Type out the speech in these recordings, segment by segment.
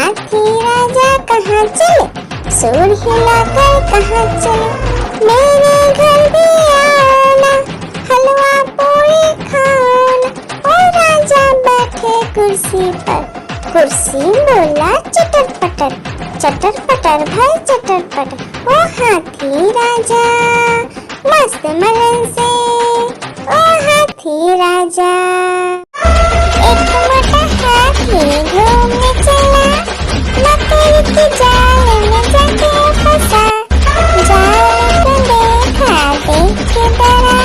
हाथी राजा कहाँ चले, सूंड हिलाकर कहाँ चले। मेरे घर भी आना, हलवा पूरी खाना। और राजा बैठे कुर्सी पर, कुर्सी बोला चटर पटर, चटर पटर भाई चटर पटर। ओ हाथी राजा मस्त मलन से, ओ हाथी राजा। एक मोटा हाथी घूमने चला, मकड़ी के जाल में जाके फंसा। जाल को देखा, देख के डरा,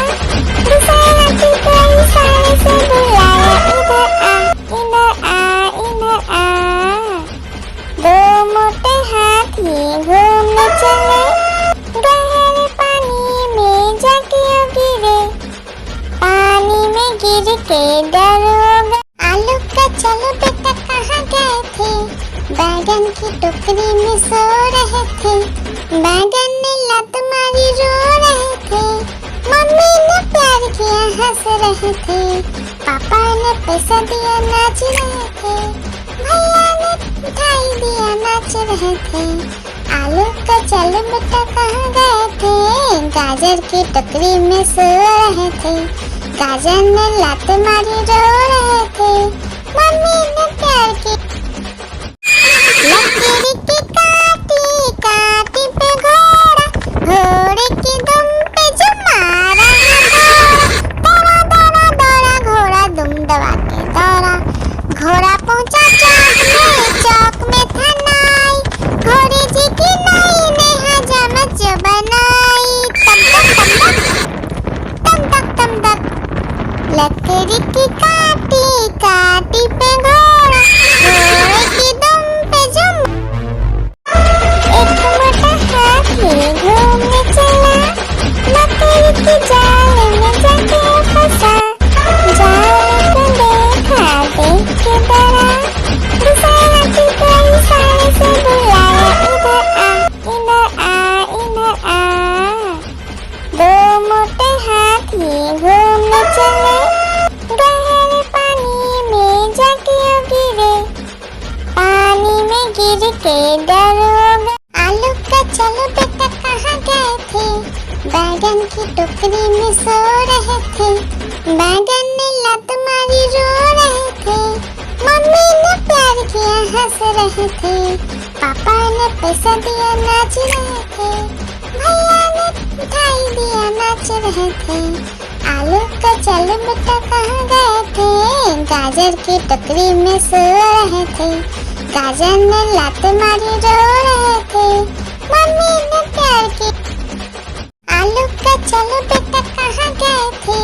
दूसरा हाथी को इशारे से बुलाया, इधर आ इधर आ इधर आ। दो मोटे हाथी घूमने चले, गहरे पानी में जाके गिरे। पानी में गिर के डर हो गया। आलू का चलो बेटा कहाँ गए थे, बैगन की टोकरी में सो रहे थे। बैगन ने लत मारी रो रहे थे, मम्मी ने प्यार किया हंस रहे थे। पापा ने पैसा दिया नाच रहे थे, भैया ने मिठाई दिया नाच रहे थे। आलू का चलो बेटा कहाँ गए थे, गाजर की टोकरी में सो रहे थे। गाजर ने लात मारी रो रहे थे, मम्मी ने प्यार की। लकड़ी की काटी काटी पे घोड़ा, घोड़े की दुम पे जो मारा दौड़ा दौड़ा दौड़ा घोड़ा दुम दबा के दौड़ा। घोड़ा पहुंचा चौक में था नाई, घोड़े जी की नाई ने हजामत जो बनाई। तम तक तम तक लकड़ी की काटी काटी पे घोड़ा, घोड़े की दुम पे जुम। एक मोटा हाथी घूमने चला, मकड़ी के जाल में जाके फंसा। जाल को देखा, देख के डरा, दूसरा हाथी को इशारे से बुलाया, इधर आ इधर आ इधर आ। दो मोटे हाथी घूमने चले, गहरे पानी में जाके गिरे। पानी में गिर के डर हो गया। आलू का चलो बेटा कहाँ गए थे, बैगन की टोकरी में सो रहे थे। बैगन ने लत मारी रो रहे थे, मम्मी ने प्यार किया हंस रहे थे। पापा ने पैसा दिया नाच रहे थे, भैया ने मिठाई दिया नाच रहे थे। आलू का चलो बेटा कहाँ गए थे, गाजर की टोकरी में सो रहे थे। गाजर ने लात मारी रो रहे थे, मम्मी ने प्यार की। आलू का चलो बेटा कहाँ गए थे,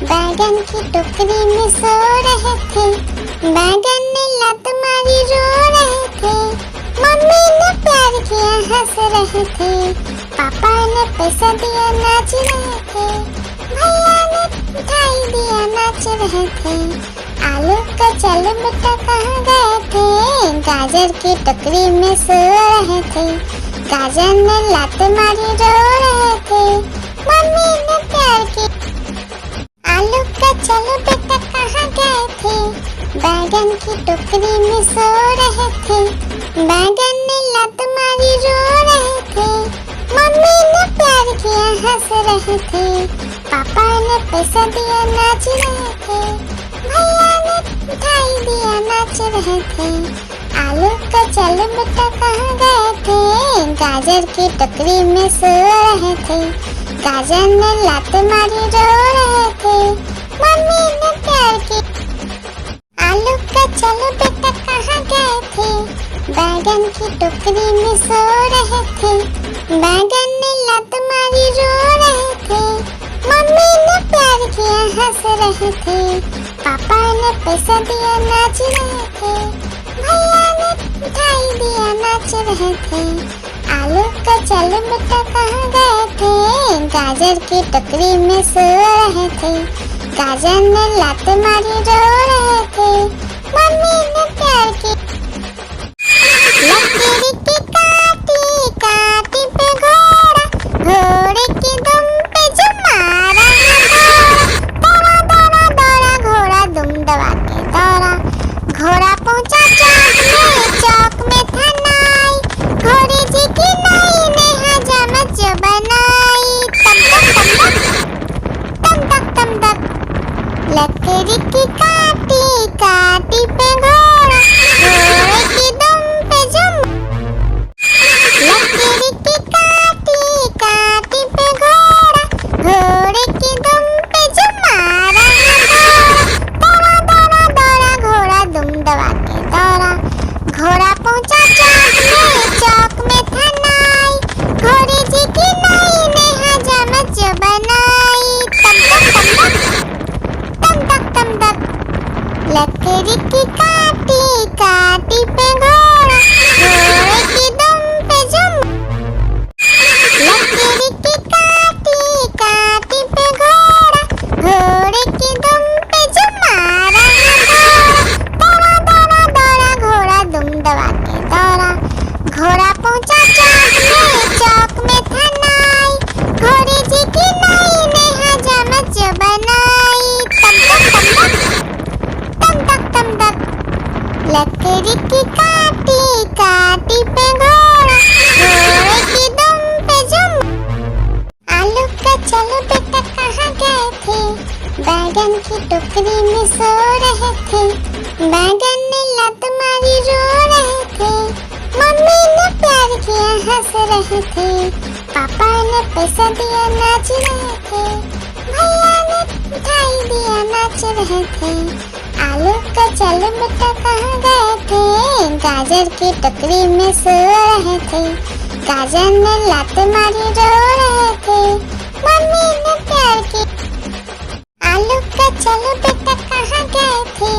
बैगन की टोकरी में सो रहे थे। बैगन ने लत मारी रो रहे थे, मम्मी ने प्यार किया हंस रहे थे। पापा ने पैसा दिया नाच रहे थे, भैया ने मिठाई दिया नाच रहे थे। आलू का चलो बेटा कहाँ गए थे, गाजर की टोकरी में सो रहे थे। गाजर ने लात मारी रो रहे थे, मम्मी ने प्यार की। आलू का चलो बेटा कहाँ गए थे, बैगन की टोकरी में सो रहे थे। बैगन ने लत मारी रो रहे थे, मम्मी ने प्यार किया हंस रहे थे। पापा ने पैसा दिया नाच रहे थे, भैया ने मिठाई दिया नाच रहे थे। आलू का चलो बेटा कहाँ गए थे, गाजर की टोकरी में सो रहे थे। गाजर ने लात मारी रो रहे थे, मम्मी ने प्यार की। आलू का चलो बेटा कहाँ गए थे, बैगन की टोकरी में सो रहे थे। बैगन ने लत मारी रो रहे थे, मम्मी ने प्यार किया हंस रहे थे। पापा ने पैसा दिया नाच रहे थे, भैया ने मिठाई दिया नाच रहे थे। आलू का चलो बेटा कहाँ गए थे, गाजर की टोकरी में सो रहे थे। गाजर ने लात मारी रो रहे थे, मम्मी ने प्यार की। लकड़ी की काटी काटी पे घोड़ा, घोड़े की दुम पे जो मारा दौड़ा दौड़ा दौड़ा घोड़ा दुम दबा के दौड़ा। घोड़ा पहुंचा चौक में लकड़ी की काटी काटी पे घोड़ा, घोड़े की दुम पे जुम। लकड़ी की काटी काटी पे घोड़ा, घोड़े की दुम पे जुम मारा घोड़ा। दौड़ा दौड़ा दौड़ा घोड़ा दुम दबा के दौड़ा, घोड़ा पहुंचा चौक में था नाई, घोड़े जी की नाई ने हजामत जो बनाई। तम तक तम तक लकड़ी की काटी काटी पे घोड़ा, घोड़े की दुम पे जुम। लकड़ी की काटी काटी पे घोड़ा, घोड़े की दुम पे जुम मारा घोड़ा। दौड़ा दौड़ा दौड़ा घोड़ा दुम दबा के दौड़ा, घोड़ा पहुंचा चौक में था नाई, घोड़े जी की नाई ने हजामत जो बनाई। तम तक लकड़ी की काटी काटी पे घोड़ा, घोड़े की दुम पे जुम। आलू का चलो बेटा कहाँ गए थे, बैगन की टोकरी में सो रहे थे, बैगन ने लत मारी रो रहे थे, मम्मी ने प्यार किया हंस रहे थे, पापा ने पैसा दिया नाच रहे थे, भैया ने मिठाई दिया नाच रहे थे। आलू का चलो बेटा कहाँ गए थे, गाजर की टोकरी में सो रहे थे, गाजर ने लत मारी रो रहे थे, मम्मी ने प्यार की। आलू का चलो बेटा कहाँ गए थे,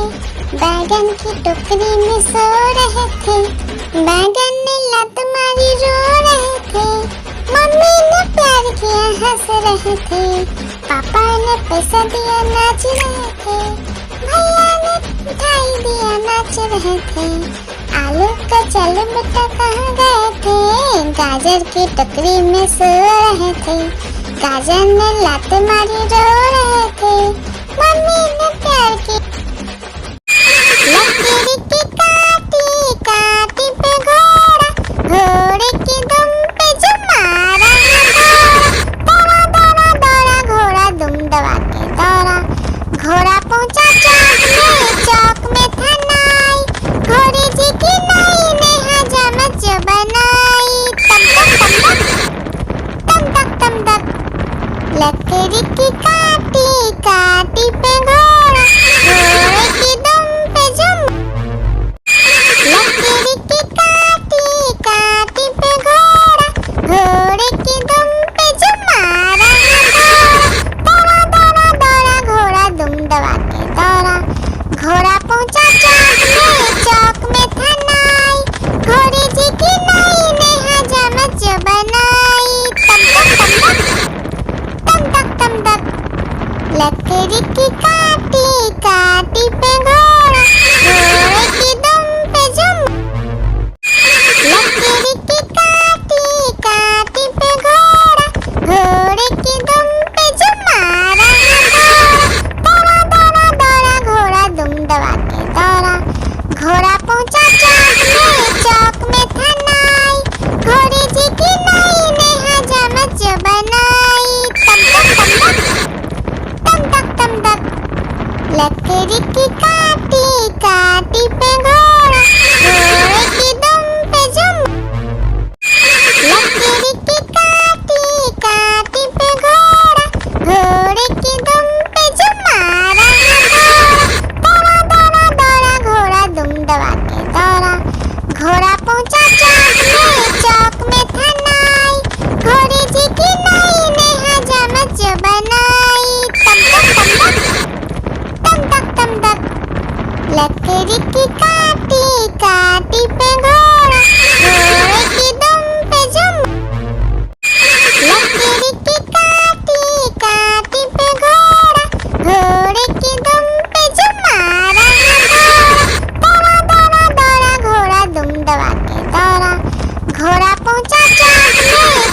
बैगन की टोकरी में सो रहे थे, बैगन ने लत मारी रो रहे थे, मम्मी ने प्यार किया हंस रहे थे, पापा ने पैसा दिया नाच रहे थे, भैया ने मिठाई दिया नाच रहे थे। आलू का चलो बेटा कहाँ गए थे, गाजर की टोकरी में सो रहे थे, गाजर ने लत मारी रो रहे थे, मम्मी ने प्यार की। लकड़ी की काटी काटी पे घोड़ा, घोड़े की दुम पे जुम मारा घोड़ा। दौड़ा दौड़ा दौड़ा घोड़ा दुम दबा के दौड़ा, घोड़ा पहुंचा चौक में था नाई, घोड़े जी की नाई ने हजामत जो बनाई। तम तक लकड़ी की काटी काटी पे घोड़ा, घोड़े की दुम पे जुम। लकड़ी की काटी काटी पे घोड़ा, घोड़े की दुम पे जुम मारा घोड़ा। दौड़ा दौड़ा दौड़ा घोड़ा दुम दबा के दौड़ा, घोड़ा पहुंचा चौक में था नाई, घोड़े जी की नाई ने हजामत जो बनाई। तम तक लकड़ी की काटी काटी पे घोड़ा, घोड़े की दुम पे जुम। लकड़ी की काटी काटी पे घोड़ा, घोड़े की दुम पे जुम मारा घोड़ा। दौड़ा दौड़ा दौड़ा घोड़ा दुम दबा के दौड़ा, घोड़ा पहुंचा चौक में था नाई, घोड़े जी की नाई ने हजामत जो बनाई। तम तक लकड़ी की काटी काटी पे घोड़ा, घोड़े की दुम पे जुम। लकड़ी की काटी काटी पे घोड़ा, घोड़े की दुम पे जुम मारा घोड़ा। दौड़ा दौड़ा दौड़ा घोड़ा दुम दबा के दौड़ा, घोड़ा पहुंचा चौक में था नाई, घोड़े जी की नाई ने हजामत जो बनाई। तम तक लकड़ी की काटी काटी पे घोड़ा, घोड़े की दुम पे जुम। लकड़ी की काटी काटी पे घोड़ा, घोड़े की दुम पे जुम मारा घोड़ा। दौड़ा दौड़ा दौड़ा घोड़ा दुम दबा के दौड़ा, घोड़ा पहुंचा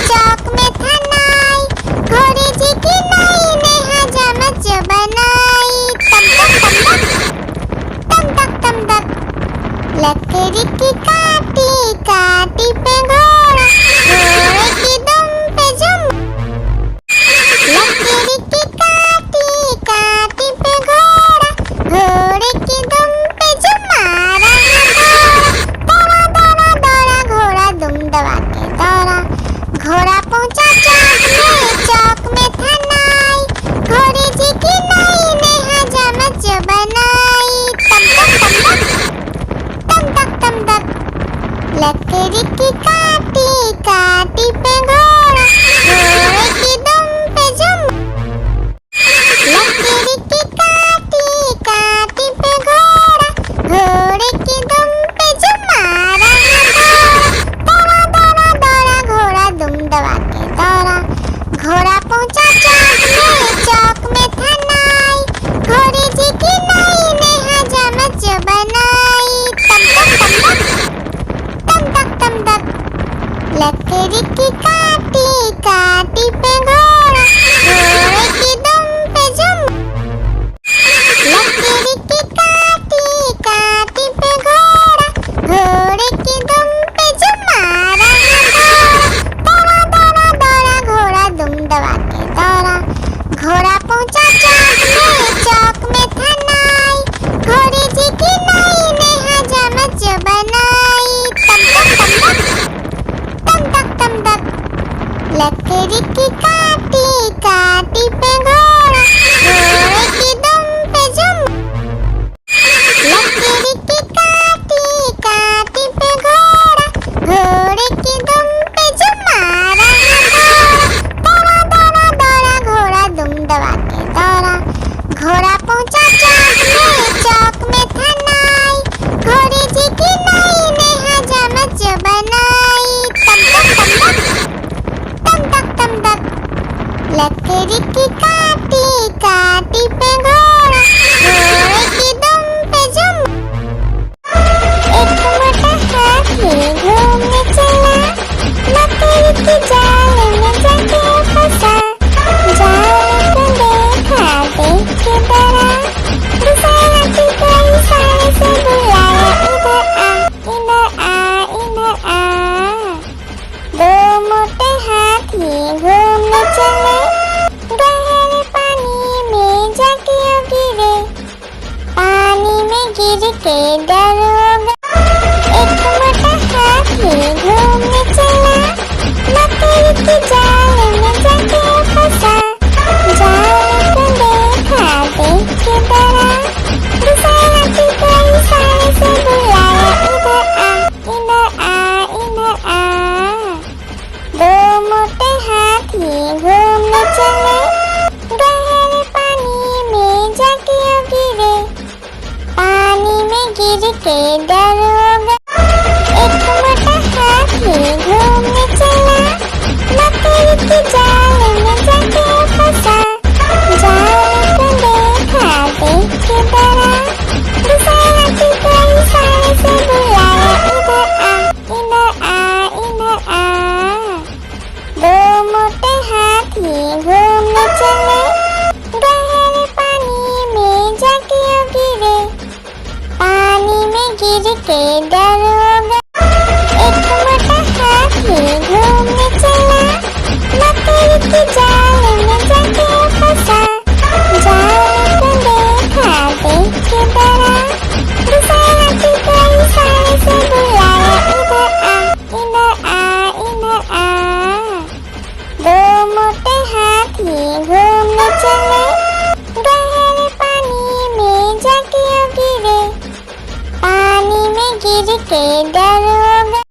चौक में था नाई, घोड़े जी की नाई ने हजामत जो बनाई। तम तक लकड़ी की काटी काटी पे घोड़ा, घोड़े की दुम पे जुम। लकड़ी की काटी काटी पे घोड़ा, लकड़ी की काटी काटी पे घोड़ा, घोड़े की दुम पे जुम। लकड़ी की काटी काटी पे घोड़ा, घोड़े की दुम पे जुम मारा दौड़ा दौड़ा दौड़ा घोड़ा दुम दबा के दौड़ा। घोड़ा पहुंचा चौक में था नाई, घोड़े जी की नाई ने हजामत जो बनाई। तम तक तम तक लकड़ी की काटी काटी पे घोड़ा, घोड़े की दुम पे जुम। लकड़ी की काटी काटी पे घोड़ा, घोड़े की दुम पे जुम मारा दौड़ा दौड़ा दौड़ा घोड़ा दुम दबा के दौड़ा। घोड़ा पहुंचा चौक में था नाई, घोड़े जी की नाई ने हजामत जो बनाई। तम तक लकड़ी की काटी काटी पे घोड़ा, घोड़े की दुम पे जुम। लकड़ी की काटी काटी पे घोड़ा, घोड़े की दुम पे जुम मारा दौड़ा दौड़ा दौड़ा घोड़ा दुम दबा के दौड़ा। घोड़ा पहुंचा चौक में था नाई, घोड़े जी की नाई ने हजामत जो बनाई। तम तक लकड़ी की काटी काटी पे घोड़ा, घोड़े की दुम पे जुम। एक मोटा हाथी घूमने चला, लकड़ी की जाल में जाके फंसा। जाल को देखा देख के डरा, दूसरे हाथी को इशारे से बुलाया, इधर आ इधर आ इधर आ। दो मोटे हाथी घूमने चले, गहरे पानी में जाके गिरे। पानी में गिर के डर हो गया। एक मोटा हाथी घूमने चला, लकड़ी की जाल में जाके फंसा। जाल को देखा देख के डरा, दूसरे हाथी को इशारे से बुलाया, इधर आ इधर आ इधर आ। दो मोटे हाथी घूमने चले, गहरे पानी में जाके गिरे। पानी में गिर के डर हो गया। एक मोटा हाथी घूमने चला, लकड़ी की जाल में जाके फंसा। जाल को देखा देख के डरा, दूसरे हाथी को इशारे से बुलाया, इधर आ इधर आ इधर आ। दो मोटे हाथी घूमने चले, गहरे पानी में जाके गिरे। पानी में गिर के डर हो गया। एक मोटा हाथी घूमने चला, लकड़ी की जाल में जाके फंसा। जाल को देखा देख के डरा, दूसरे हाथी को इशारे से बुलाया, इधर आ इधर आ इधर आ। दो मोटे हाथी घूमने चले, गहरे पानी में जाके गिरे। पानी में गिर के डर हो गया।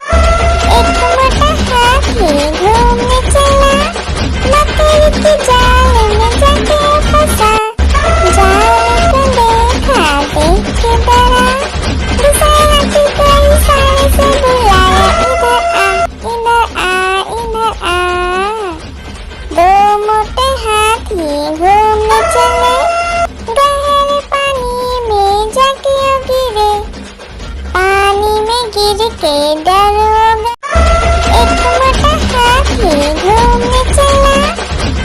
एक मोटा हाथी घूमने चला, लकड़ी की जाल में जाके फंसा। जाल को देखा देख के डरा, दूसरे हाथी को इशारे से बुलाया, इधर आ इधर आ इधर आ। दो मोटे हाथी घूमने चले, गहरे पानी में जाके गिरे। पानी में गिर के डर हो गया। एक मोटा हाथी घूमने चला,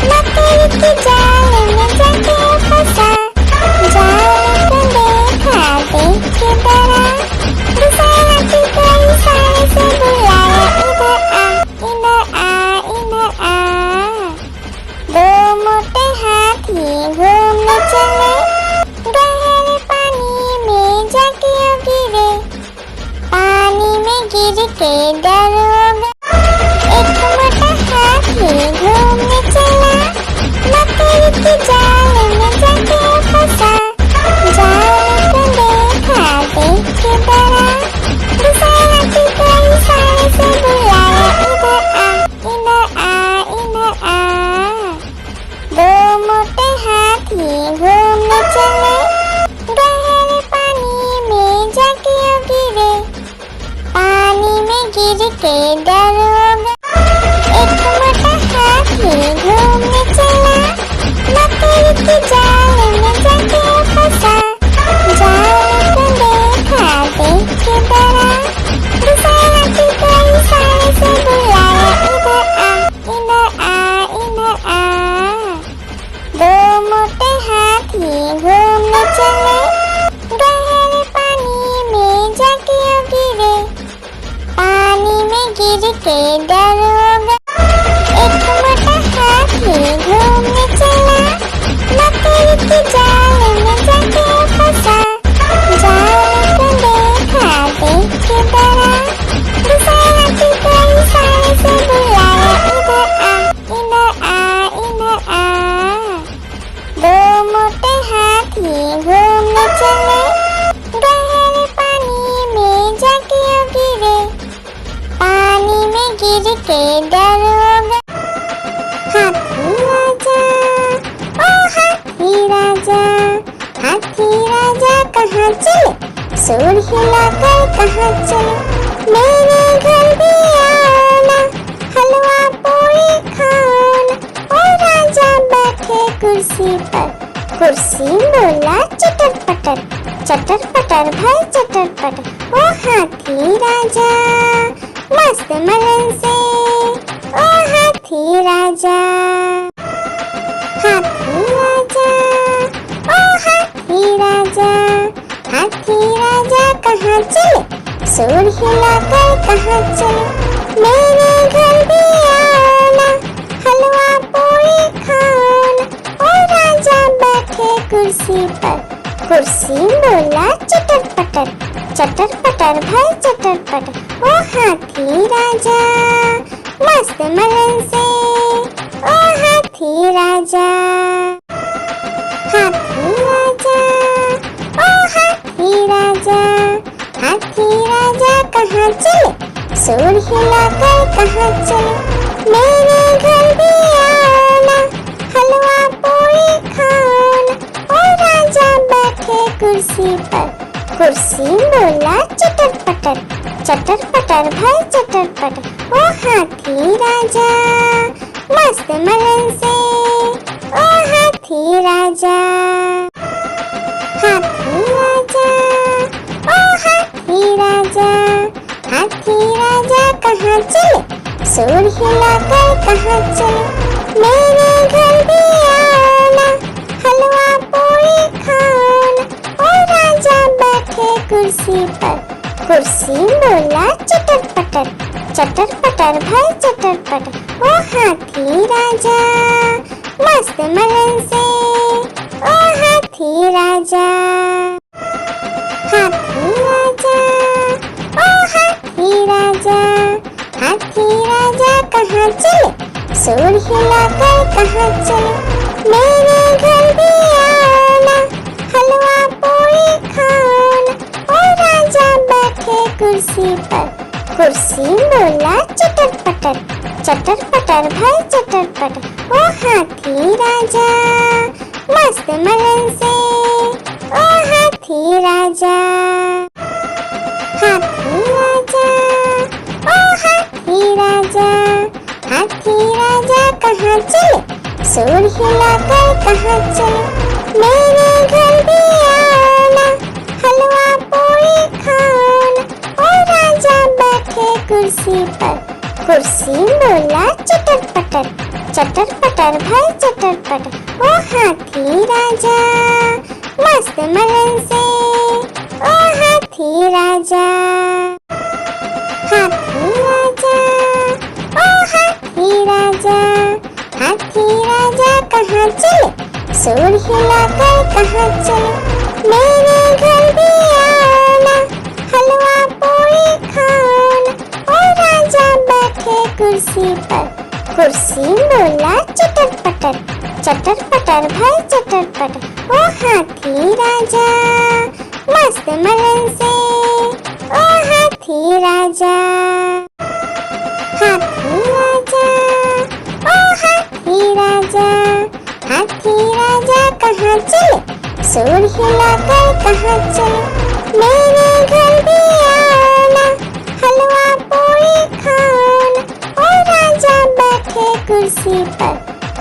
लकड़ी की जाल में जाके फंसा। जाल को देखा देख के डरा, दूसरे हाथी को इशारे से बुलाया, इधर आ इधर आ इधर आ। दो मोटे हाथी घूमने चले, गहरे पानी में जाके गिरे। पानी में गिर चले, गहरे पानी में जाके गिरे, पानी में गिर के डर हो गए। हाथी राजा, ओ हाथी राजा, हाथी राजा कहाँ चले, सूर हिलाकर कहाँ चले, मेरे घर भी आना, हलवा पूरी खाना। ओ राजा बैठे कुर्सी पर, कुर्सी बोला चटर पटर, चटर पटर भाई चटर पटर। ओ हाथी राजा मस्त मलन से, ओ हाथी राजा, हाथी राजा, ओ हाथी राजा, हाथी राजा कहाँ चले, सूर हिलाकर कहाँ चले, मेरे घर भी आना, हलवा पूरी खाना। ओ राजा बैठे कुर्सी पर, कुर्सी बोला चटर पटर, चटर पटर भाई चटर पटर। ओ हाथी राजा मस्त मलन से, ओ हाथी राजा, हाथी राजा, ओ हाथी राजा, हाथी राजा कहाँ चले, सूर हिलाकर कहाँ चले, मेरे घर भी आना, हलवा पूरी खाना। ओ राजा बैठे कुर्सी पर, कुर्सी बोला चटर पटर, चटर पटर भाई चटर पटर। ओ हाथी राजा मस्त मलन से, ओ हाथी राजा, हाथी राजा, ओ हाथी राजा, हाथी राजा कहाँ चले, सूर हिलाकर कहाँ चले, मेरे घर भी आना, हलवा पूरी खाना। ओ राजा बैठे कुर्सी पर, कुर्सी बोला चटर पटर, चटर पटर भाई चटर पटर। ओ हाथी राजा मस्त मलन से, ओ हाथी राजा, हाथी राजा, ओ हाथी राजा, हाथी राजा कहाँ चले, सूर हिलाकर कहाँ चले, मेरे घर भी आना, हलवा पूरी खाना। ओ राजा बैठे कुर्सी पर, कुर्सी बोला चटर पटर, चटर पटर भाई चटर पटर। ओ हाथी राजा मस्त मलन से, ओ हाथी राजा, हाथी राजा, ओ हाथी राजा, हाथी राजा कहाँ चले, सूर हिलाकर कहाँ चले, मेरे घर भी आना, हलवा पूरी खाना। ओ राजा बैठे कुर्सी पर, कुर्सी बोला चटर पटर, चटर पटर भाई चटर पटर। ओ हाथी राजा मस्त मलन से, ओ हाथी राजा, हाथी राजा, ओ हाथी राजा, हाथी राजा कहाँ चले, सूर हिलाकर कहाँ चले, मेरे घर भी आना, हलवा पूरी खाना। ओ राजा बैठे कुर्सी पर, कुर्सी बोला चटर पटर, चटर पटर भाई चटर पटर। ओ हाथी राजा मस्त मलन से, ओ हाथी राजा, हाथी राजा, ओ हाथी राजा, हाथी राजा कहाँ चले, सूर हिलाकर कहाँ चले, मेरे घर भी आना, हलवा पूरी खाना। ओ राजा बैठे कुर्सी पर,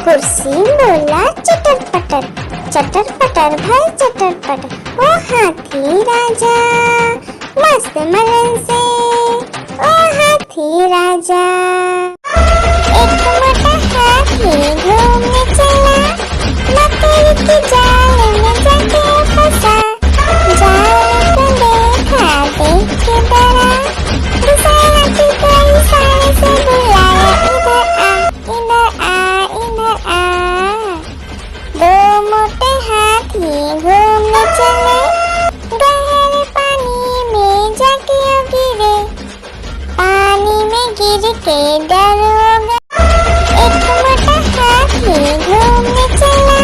कुर्सी बोला चटर पटर, चटर पटर भाई चटर पटर। ओ हाथी राजा मस्त मलन से, ओ हाथी राजा। एक मोटा हाथी घूमने चला, मकड़ी की जाल में जाके फंसा, जाल को देखा देख के डरा, दूसरे हाथी को इशारे से बुलाया, इधर आ, इधर आ, इधर आ। दो मोटे हाथी घूमने चले, गहरे पानी में जाके गिरे, पानी में गिर के डर हो गए। एक मोटा हाथी घूमने चला,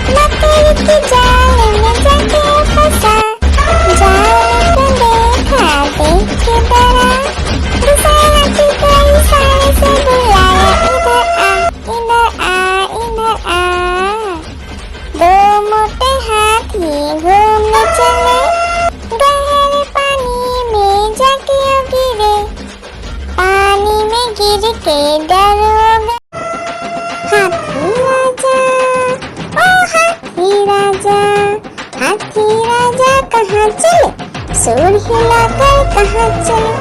मकड़ी की जाल में जाके फंसा, चले, गहरे पानी में जाके गिरे, पानी में गिर के डर हो गए। हाथी राजा, ओ हाथी राजा, हाथी राजा कहाँ चले, सूर हिलाकर कहाँ चले,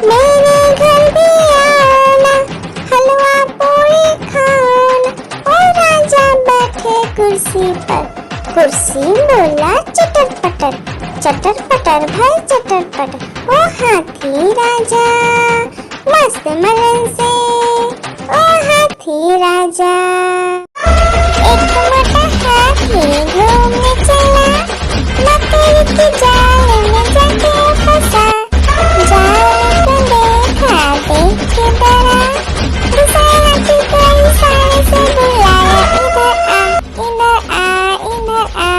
मेरे घर भी आना, हलवा पूरी खाना। ओ राजा बैठे कुर्सी पर, कुर्सी बोला चटर पटर, चटर पटर भाई चटर पटर। ओ हाथी राजा मस्त मलन से, ओ हाथी राजा। एक मोटा हाथी घूमने चला, मकड़ी की जाल में जाके फंसा, जाल को देखा देख के डरा, दूसरे हाथी को इशारे से बुलाया, इधर आ इधर आ, इधर आ।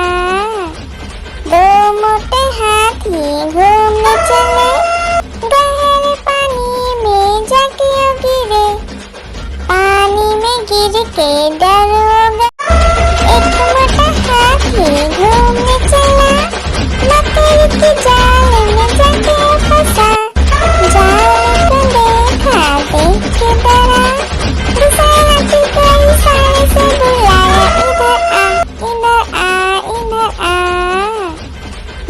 दो मोटे हाथी घूमने चले, गहरे पानी में जाके गिरे, पानी में गिर के डर हो गए। एक मोटा हाथी घूमने चला, मकड़ी की जाल में जाके फंसा, जाल को देखा देख के डरा, दूसरे हाथी को इशारे से बुलाया, इधर आ इधर आ, इधर आ।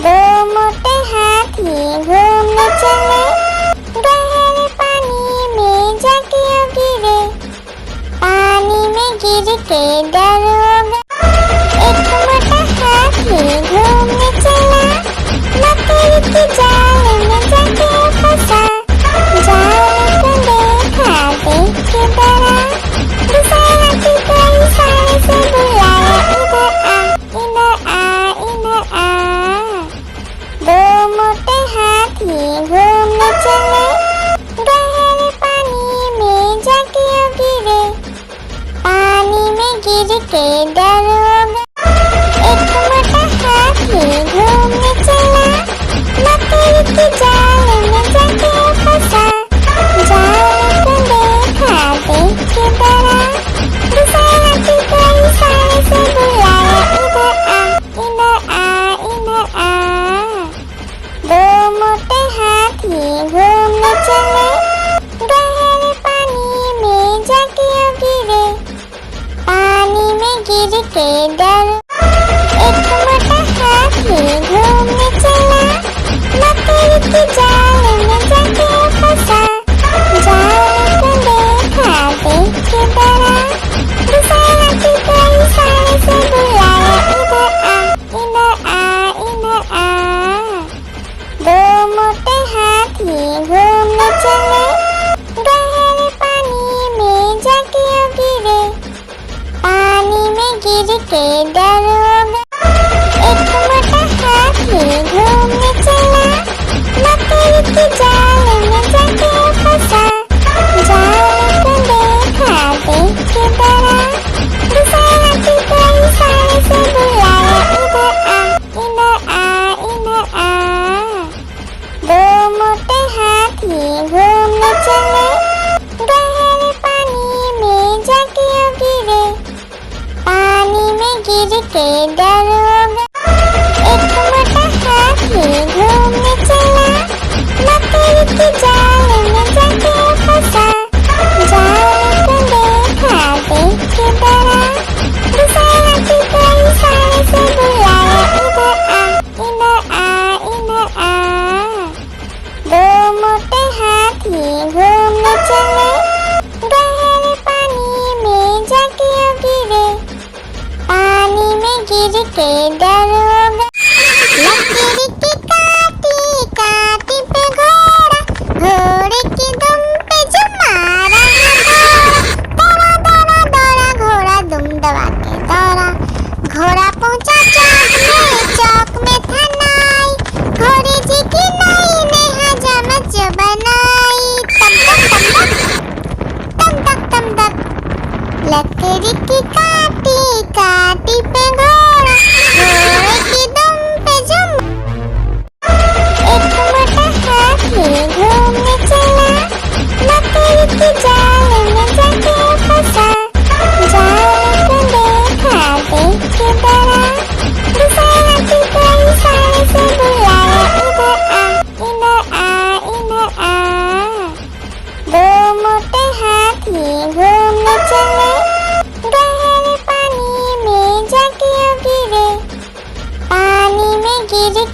दो मोटे हाथी घूमने चले, गहरे पानी में जाके गिरे, पानी में गिर के डर हो गए। एक मोटा हाथी घूमने चला, मकड़ी की जाल में जाके फंसा, जाल को देखा देख के डरा, दूसरे हाथी को इशारे से बुलाया, इधर आ इधर आ। दो मोटे हाथी घूमने चले, गहरे पानी में जाके गिरे, पानी में गिर के डर हो गए। एक मोटा हाथी घूमने चला, मकड़ी की जाल में जाके फंसा, जाल को देखा देख के डरा, दूसरे हाथी को इशारे से बुलाया, इधर आ इधर आ। दो मोटे हाथी घूमने चले, गहरे पानी में जाके गिरे, पानी में गिर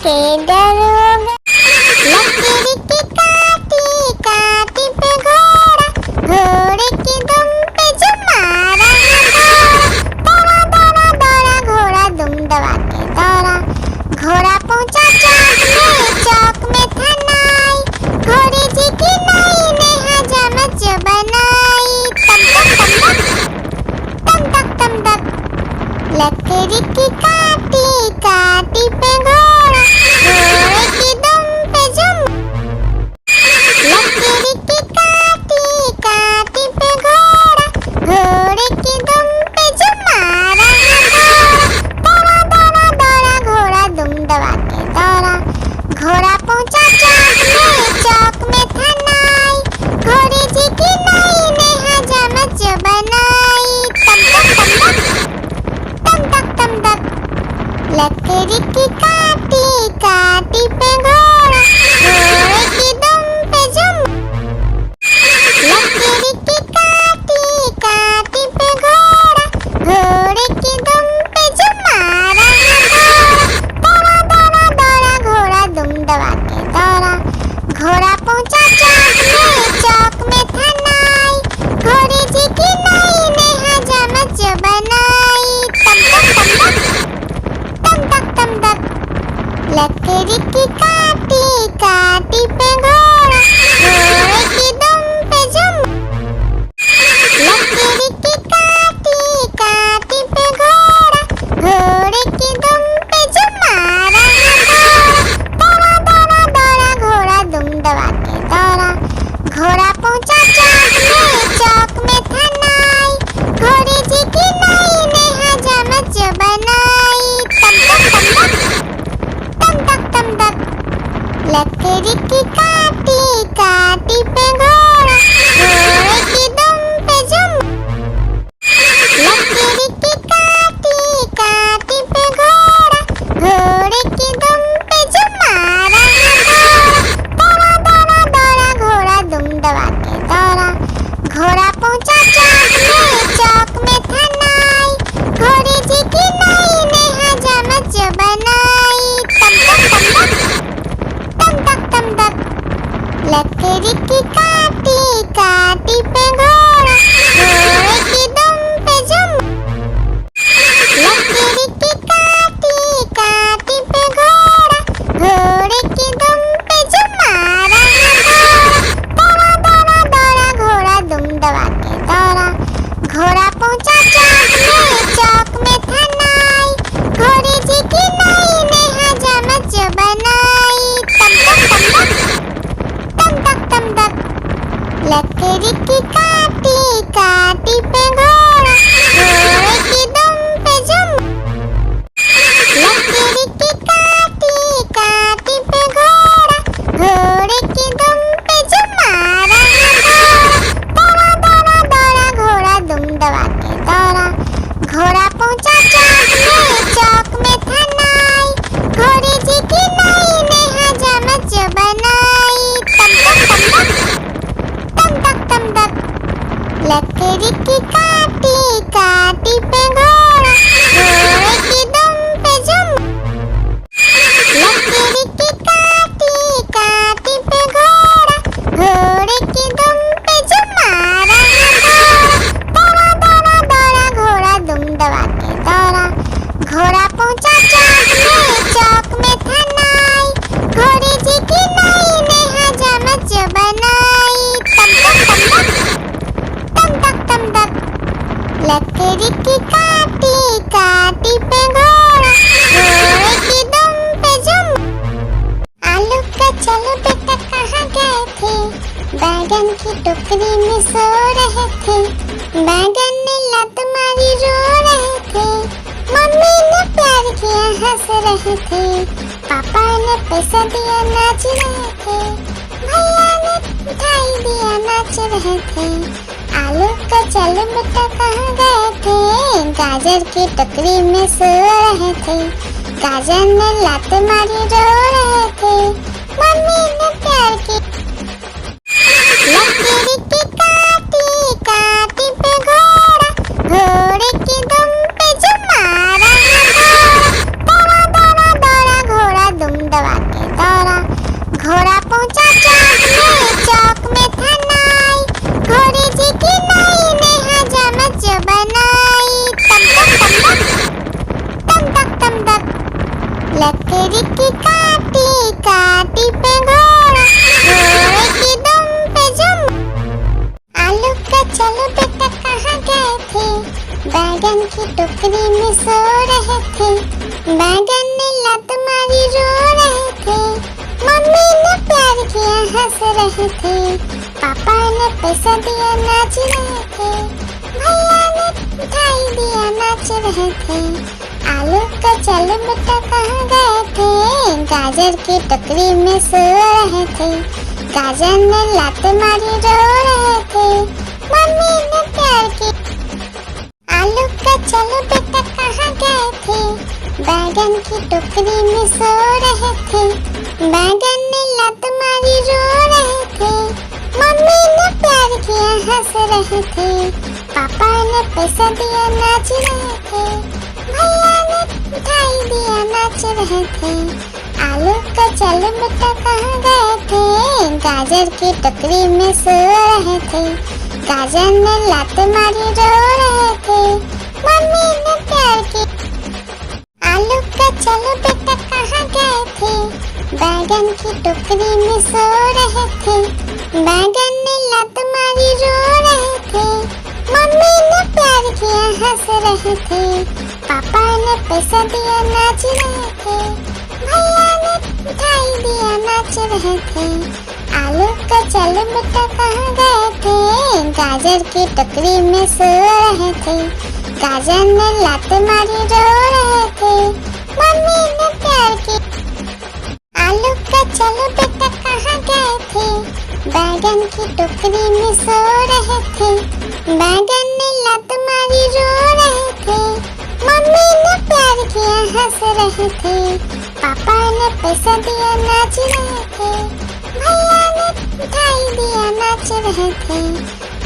के दरोगा। लकड़ी की काटी काटी पे घोड़ा, घोड़े की दुम पे जो मारा है दौड़ा। दौड़ा दौड़ा घोड़ा दुम दबा के दौड़ा। घोड़ा पहुंचा चौक में था नाई, घोड़े जी की नाई ने हजामत जो बनाई। तम तक तम तक लकड़ी की काटी काटी पे घोड़ा, घोड़े की दुम पे जुम। लकड़ी की काटी काटी पे घोड़ा, घोड़े की दुम पे जुम मारा है दौड़ा। दौड़ा दौड़ा घोड़ा दुम दबा के दौड़ा। घोड़ा पहुंचा चौक में था नाई, घोड़े जी की नाई ने हजामत जो बनाई। तम तक लकड़ी की काटी काटी पे घोड़ा, घोड़े की दुम पे जुम। लकड़ी की काटी काटी पे घोड़ा, घोड़े की दुम पे जुम मारा है दौड़ा। दौड़ा दौड़ा घोड़ा दुम दबा के दौड़ा। घोड़ा पहुंचा चौक में था नाई, घोड़े जी की नाई ने हजामत जो बनाई। तम तक लकड़ी की काटी काटी पे घोड़ा, घोड़े की दुम पे जुम। लकड़ी की काटी काटी पे घोड़ा, घोड़े की दुम पे जुम मारा है दौड़ा। दौड़ा दौड़ा घोड़ा दुम दबा के दौड़ा। घोड़ा पहुंचा चौक में था नाई, घोड़े जी की नाई ने हजामत जो बनाई। तम तक लकड़ी की काटी काटी पे घोड़ा, घोड़े की दुम पे जुम। लकड़ी की काटी काटी पे घोड़ा, घोड़े की दुम पे जुम मारा है दौड़ा। दौड़ा दौड़ा घोड़ा दुम दबा के दौड़ा। घोड़ा पहुंचा चौक में था नाई, घोड़े जी की नाई ने हजामत जो बनाई। तम तक लकड़ी की काटी काटी पे घोड़ा, घोड़े की दुम पे जुम। लकड़ी की काटी काटी पे घोड़ा, घोड़े की दुम पे जुम मारा है दौड़ा। दौड़ा दौड़ा घोड़ा दुम दबा के दौड़ा। घोड़ा पहुंचा चौक में था नाई, घोड़े जी की नाई ने हजामत जो बनाई। तम तक लकड़ी की काटी काटी पे घोड़ा, घोड़े की दुम पे जुम। लकड़ी की काटी काटी पे घोड़ा, घोड़े की दुम पे जुम मारा है दौड़ा। दौड़ा दौड़ा घोड़ा दुम दबा के दौड़ा। घोड़ा पहुंचा चौक में था नाई, घोड़े जी की नाई ने हजामत जो बनाई। तम तक लकड़ी की काटी काटी पे घोड़ा, घोड़े की दुम पे जुम। लकड़ी की काटी काटी पे घोड़ा, घोड़े की दुम पे जुम मारा है दौड़ा। दौड़ा दौड़ा घोड़ा दुम दबा के दौड़ा। घोड़ा पहुंचा चौक में था नाई, घोड़े जी की नाई ने हजामत जो बनाई। तम तक लकड़ी की काटी काटी पे घोड़ा, घोड़े की दुम पे जुम। आलू का चलो बेटा कहाँ गए थे, बैगन की टोकरी में सो रहे थे। बैगन ने लत मारी रो रहे थे, मम्मी ने प्यार किया हंस रहे थे, पापा ने पैसा दिया नाच रहे थे, भैया ने मिठाई दिया नाच रहे थे। आलू का चलो बेटा कहाँ गए थे, गाजर की टोकरी में सो रहे थे। गाजर ने लात मारी रो रहे थे, मम्मी ने प्यार की। लकड़ी की काटी काटी पे घोड़ा, घोड़े की दुम पे जो मारा है दौड़ा। दौड़ा दौड़ा दौड़ा घोड़ा दुम दबा की काटी काटी पे घोड़ा, घोड़े की दुम पे जुम। आलू का चलो बेटा कहाँ गए थे, बैगन की टोकरी में सो रहे थे। बैगन ने लत मारी रो रहे थे, मम्मी ने प्यार किया हंस रहे थे, पापा ने पैसा दिया नाच रहे थे, भैया ने मिठाई दिया नाच रहे थे। आलू का चलो बेटा कहाँ गए थे, गाजर की टोकरी में सो रहे थे। गाजर ने लात मारी रो रहे थे, मम्मी ने प्यार की। आलू का चलो बेटा कहाँ गए थे, बैगन की टोकरी में सो रहे थे। बैगन ने लात मारी रो रहे थे, मम्मी ने प्यार किया हंस रहे थे, पापा ने पैसा दिया नाच रहे थे, भैया ने मिठाई दिया नाच रहे थे। आलू का चलो बेटा कहाँ गए थे, गाजर की टोकरी में सो रहे थे। गाजर ने लात मारी रो रहे थे, मम्मी ने प्यार की। आलू का चलो बेटा कहाँ गए थे, बैगन की टोकरी में सो रहे थे। बैगन ने लात मारी रो रहे थे, मम्मी ने प्यार किया हंस रहे थे, पापा ने पैसा दिया नाच रहे थे, भैया ने मिठाई दिया नाच रहे थे। आलू का चलो बेटा कहाँ गए थे, गाजर की टोकरी में सो रहे थे। गाजर ने लात मारी रो रहे थे, मम्मी ने प्यार की। आलू का चलो बेटा कहाँ गए थे, बैगन की टोकरी में सो रहे थे। बैगन ने लात मारी रो रहे थे, मम्मी ने प्यार किया हंस रहे थे, पापा ने पैसा दिया नाच रहे थे, भैया ने मिठाई दिया नाच रहे थे।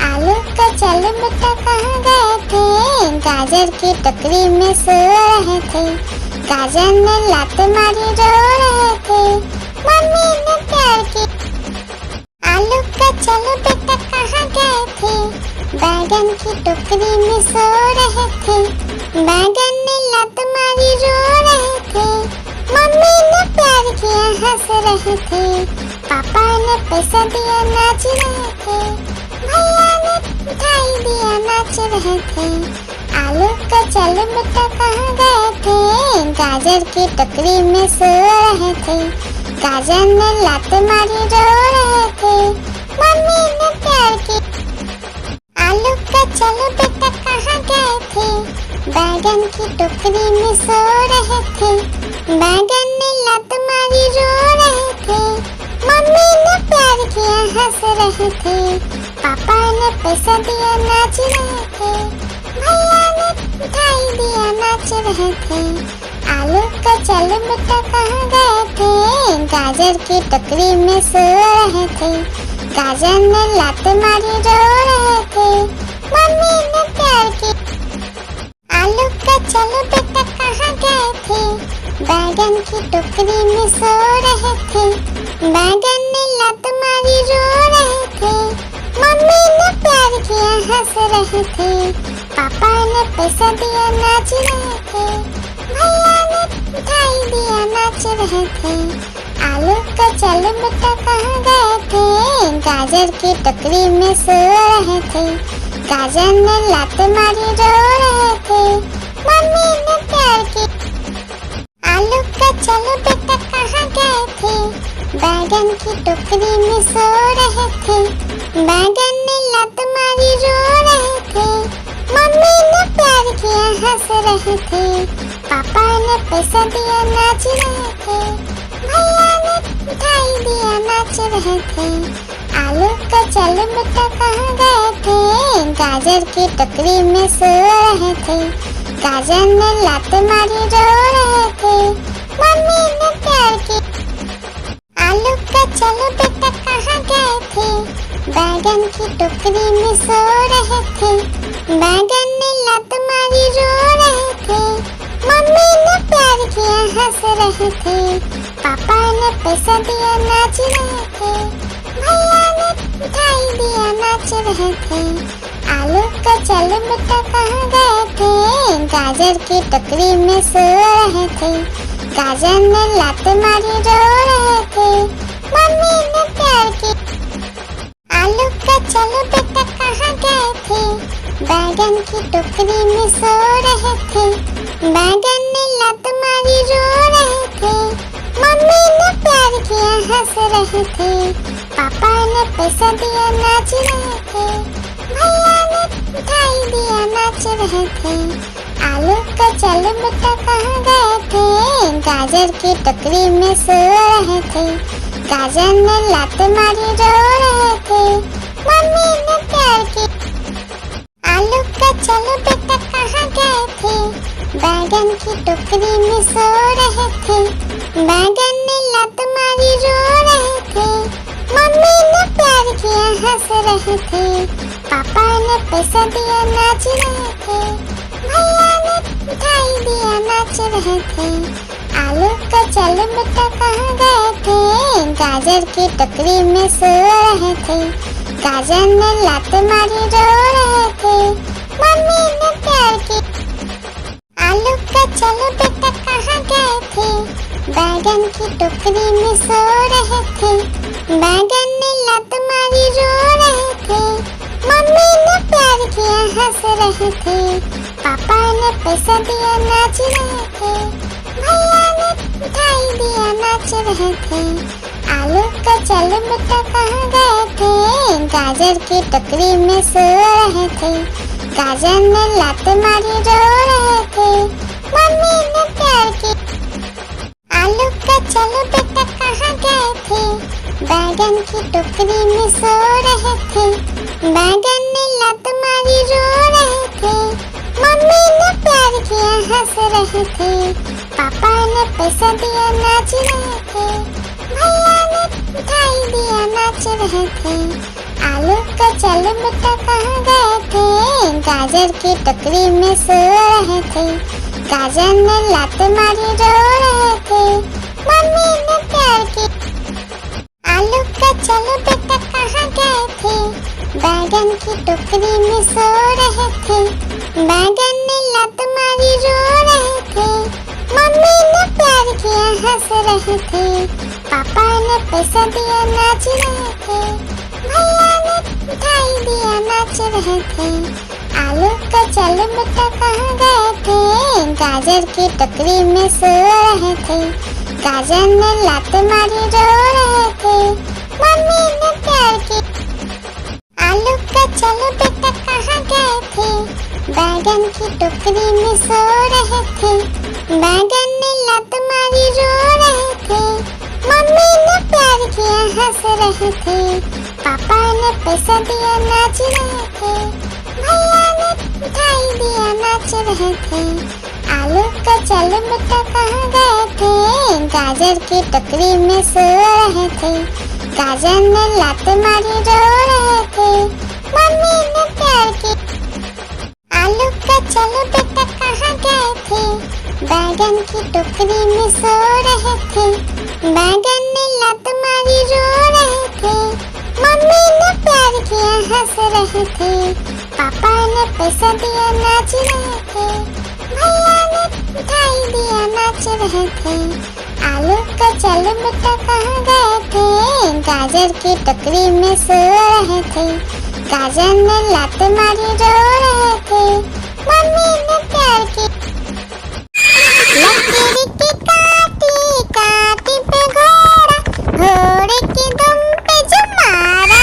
आलू का चलो बेटा कहाँ गए थे, गाजर की टोकरी में सो रहे थे। गाजर ने लात मारी रो रहे थे, मम्मी ने प्यार की। आलू का चलो बेटा कहाँ गए थे, बैगन की टोकरी में सो रहे थे। बैगन ने लात मारी रो रहे थे, मम्मी ने प्यार किया हंस रहे थे, पापा ने पैसा दिया नाच रहे थे, भैया ने मिठाई दिया नाच रहे थे। आलू का चलो बेटा कहाँ गए थे, गाजर की टोकरी में सो रहे थे। गाजर ने लात मारी रो रहे थे, मम्मी ने प्यार की। आलू का चलो बेटा कहाँ गए थे, बैगन की टोकरी में सो रहे थे। बैगन ने लात मारी रो रहे थे, मम्मी ने प्यार किया हंस रहे थे, पापा ने पैसा दिया नाच रहे थे, भैया ने मिठाई दिया नाच रहे थे। आलू का चलो बेटा कहाँ गए थे, गाजर की टोकरी में सो रहे थे। गाजर ने लात मारी रो रहे थे, मम्मी ने प्यार की। आलू का चलो बेटा कहाँ गए थे, बैगन की टोकरी में सो रहे थे। बैगन ने लात मारी रो रहे थे, मम्मी ने प्यार किया हंस रहे थे, पापा ने पैसा दिया नाच रहे थे, भैया ने मिठाई दिया नाच रहे थे। आलू का चलो बेटा कहाँ गए थे, गाजर की टोकरी में सो रहे थे। गाजर ने लात मारी रो रहे थे, मम्मी ने प्यार की। आलू का चलो बेटा कहाँ गए थे, बैगन की टोकरी में सो रहे थे। बैगन ने लात मारी रो रहे थे, मम्मी ने प्यार किया हंस रहे थे, पापा ने पैसा दिया नाच रहे थे, भैया ने मिठाई दिया नाच रहे थे। आलू का चलो बेटा कहाँ गए थे, गाजर की टोकरी में सो रहे थे। गाजर ने लात मारी रो रहे थे, मम्मी ने प्यार की। आलू का चलो बेटा कहाँ गए थे, बैगन की टोकरी में सो रहे थे। बैगन ने लात मारी रो रहे थे, मम्मी ने प्यार किया हंस रहे थे, पापा ने पैसा दिया नाच रहे थे, भैया ने मिठाई दिया नाच रहे थे। आलू का चलो बेटा कहाँ गए थे, गाजर की टोकरी में सो रहे थे। गाजर ने लात मारी रो रहे थे, मम्मी ने प्यार की। आलू का चलो बेटा कहाँ गए थे, बैगन की टोकरी में सो रहे थे, बैगन ने लात मारी रो रहे थे, मम्मी ने प्यार किया हंस रहे थे, पापा ने पैसा दिया नाच रहे थे, भैया ने मिठाई दिया नाच रहे थे। आलू का चलो बेटा कहाँ गए थे, गाजर की टोकरी में सो रहे थे, गाजर ने लात मारी रो रहे थे, मम्मी ने प्यार की। आलू का चलो बेटा कहाँ गए थे, बैगन की टोकरी में सो रहे थे, बैगन ने लात मारी रो रहे थे, मम्मी ने प्यार किया हंस रहे थे, पापा ने पैसा दिया नाच रहे थे, भैया ने मिठाई दिया नाच रहे थे। आलू का चलो बेटा कहाँ गए थे, गाजर की टोकरी में सो रहे थे, गाजर ने लात मारी रो रहे थे, मम्मी ने प्यार की। आलू का चलो बेटा कहाँ गए थे, बैगन की टोकरी में सो रहे थे, बैगन ने लात मारी रो रहे थे, मम्मी ने प्यार किया हंस रहे थे, पापा ने पैसा दिया नाच रहे थे, भैया ने मिठाई दिया नाच रहे थे। आलू का चलो बेटा कहाँ गए थे, गाजर की टोकरी में सो रहे थे, गाजर ने लात मारी रो रहे थे, मम्मी ने प्यार की। आलू का चलो बेटा कहाँ गए थे, बैगन की टोकरी में सो रहे थे, बैगन ने लात मारी रो रहे थे, मम्मी ने प्यार किया हंस रहे थे, पापा ने पैसा दिया नाच रहे थे, भैया ने मिठाई दिया नाच रहे थे। आलू का चलो बेटा कहाँ गए थे, गाजर की टोकरी में सो रहे थे, गाजर ने लात मारी रो रहे थे, मम्मी ने प्यार की। आलू का चलो बेटा कहाँ गए थे, बैगन की टोकरी में सो रहे थे, बैगन ने लात मारी रो रहे थे, मम्मी ने प्यार किया हंस रहे थे, पापा ने पैसा दिया नाच रहे थे, भैया ने मिठाई दिया नाच रहे थे। आलू का चलो बेटा कहाँ गए थे, गाजर की टोकरी में सो रहे थे, गाजर ने लात मारी रो रहे थे, मम्मी ने प्यार की। आलू का चलो बेटा कहाँ गए थे, बैगन की टोकरी में सो रहे थे, बैगन ने लात मारी रो रहे थे, मम्मी ने प्यार किया हंस रहे थे, पापा ने पैसा दिया नाच रहे थे, भैया ने मिठाई दिया नाच रहे थे। आलू का चलो बेटा कहाँ गए थे, गाजर की टोकरी में सो रहे थे, गाजर ने लात मारी रो रहे थे, मम्मी ने प्यार की। आलू का चलो बेटा कहाँ गए थे, बैगन की टोकरी में सो रहे थे, बैगन ने लात मारी रो रहे थे, मम्मी ने प्यार किया हंस रहे थे, पापा ने पैसा दिया नाच रहे थे, भैया ने मिठाई दिया नाच रहे थे। आलू का चलो बेटा कहाँ गए थे, गाजर की टोकरी में सो रहे थे, गाजर ने लात मारी रो रहे थे, मम्मी ने प्यार की। लकीर की काटी काटी पे घोड़ा, घोड़े की दुम पे जो मारा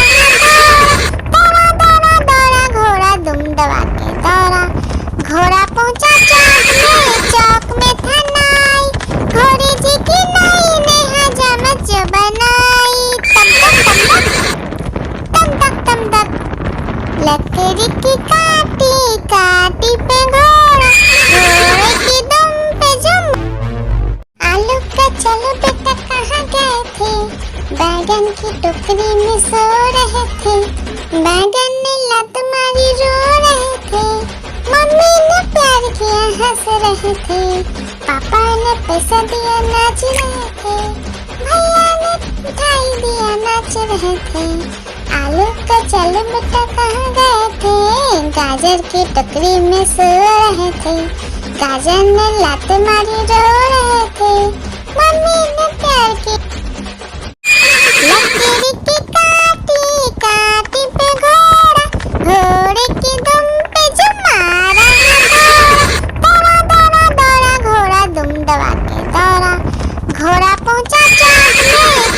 दौड़ा दौड़ा दौड़ा घोड़ा दुम दबा के दौड़ा, घोड़ा पहुंचा चौक में था नाई, घोड़े जी की नाई ने हजामत जो बनाई, तम तक तम तक लकड़ी की काटी काटी पे घोड़ा, घोड़े की दुम पे जुम। आलू का चलो बेटा कहाँ गए थे, बैगन की टोकरी में सो रहे थे, बैगन ने लात मारी रो रहे थे, मम्मी ने प्यार किया हंस रहे थे, पापा ने पैसा दिया नाच रहे थे, भैया ने मिठाई दिया नाच रहे थे। आलू का चलो बेटा कहाँ गए थे, गाजर की टोकरी में सो रहे थे, गाजर ने लात मारी रो रहे थे, मम्मी ने प्यार की। लकीर की काटी काटी पे घोड़ा, घोड़े की दुम पे जो मारा दौड़ा दौड़ा दौड़ा घोड़ा दुम दबा के दौड़ा। घोड़ा पहुंचा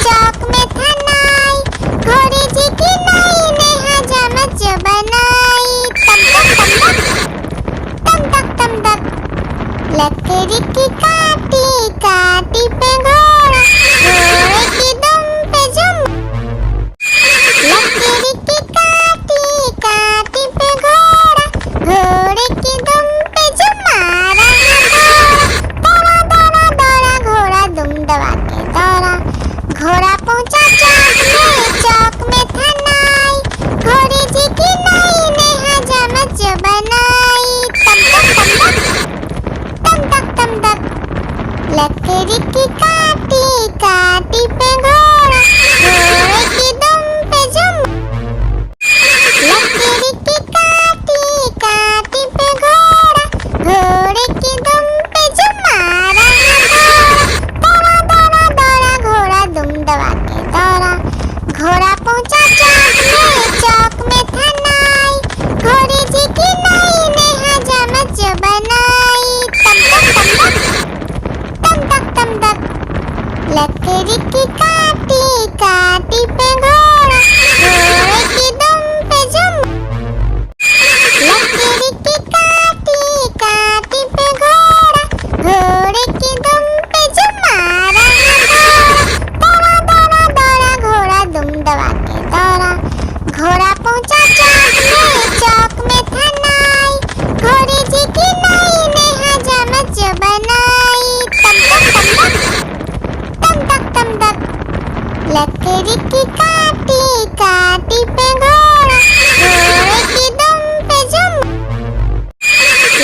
चौक में था नाई, घोड़े जी की नाई ने हजामत जो बनाई। तम तक तम तक लकड़ी की काटी काटी पे घोड़ा, घोड़े की दुम पे जो लकड़ी की काटी काटी पे घोड़ा, घोड़े की दुम पे जो मारा दौड़ा दौड़ा दौड़ा घोड़ा दुम दबा के दौड़ा। घोड़ा पहुंचा चौक में था नाई, घोड़े जी की नाई ने हजामत जो बनाई। तम तक लकड़ी की काटी काटी पे घोड़ा, घोड़े की दुम पे जो लकड़ी की काटी काटी पे घोड़ा, घोड़े की दुम पे जो मारा दौड़ा दौड़ा दौड़ा घोड़ा दुम दबा के दौड़ा। घोड़ा पहुंचा चौक में था नाई, घोड़े जी की नाई ने हजामत जो बनाई। तम तक लकड़ी की काटी काटी पे घोड़ा, घोड़े की दुम पे जो लकड़ी की काटी काटी पे घोड़ा, घोड़े की दुम पे जो मारा दौड़ा दौड़ा दौड़ा घोड़ा दुम दबा के दौड़ा। घोड़ा पहुंचा चौक में था नाई, घोड़े जी की नाई ने हजामत जो बनाई। तम तक लकड़ी की काटी काटी पे घोड़ा, घोड़े की दुम पे जो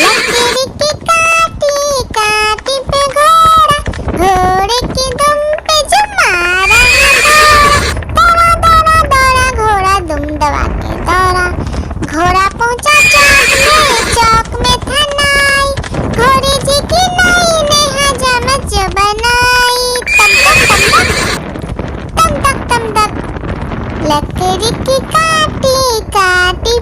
लकड़ी की काटी काटी पे घोड़ा, घोड़े की दुम पे जो मारा दौड़ा दौड़ा दौड़ा घोड़ा दुम दबा के दौड़ा। घोड़ा पहुंचा चौक में था नाई, घोड़े जी की नाई ने हजामत जो बनाई। तम तक लकड़ी की काटी काटी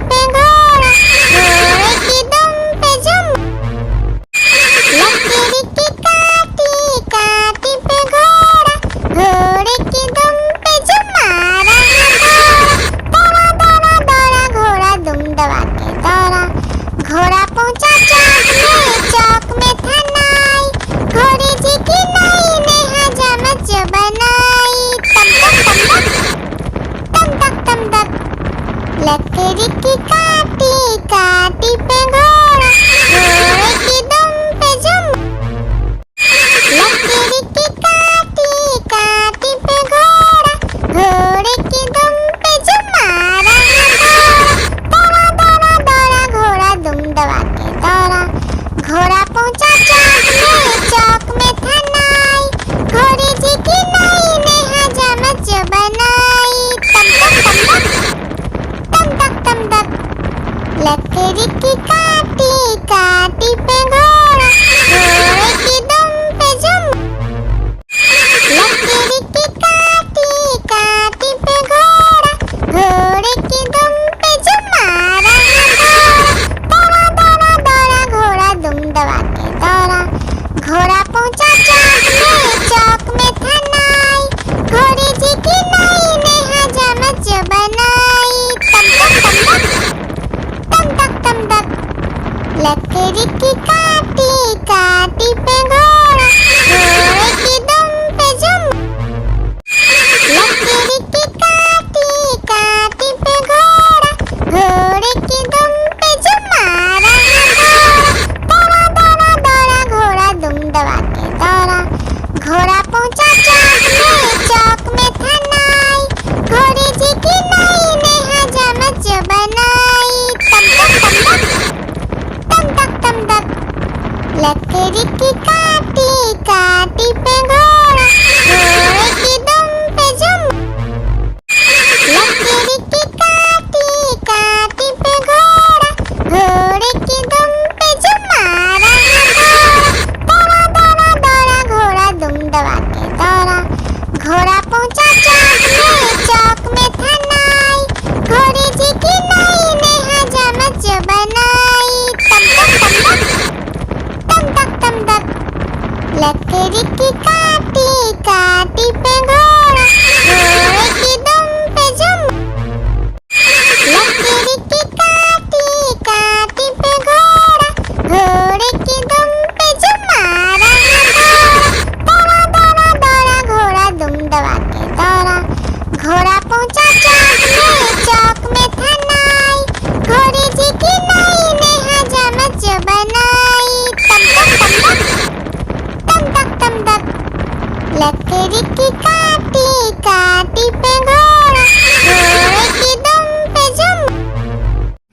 की काटी काटी पे घोड़ा, घोड़े की दुम पे जुम।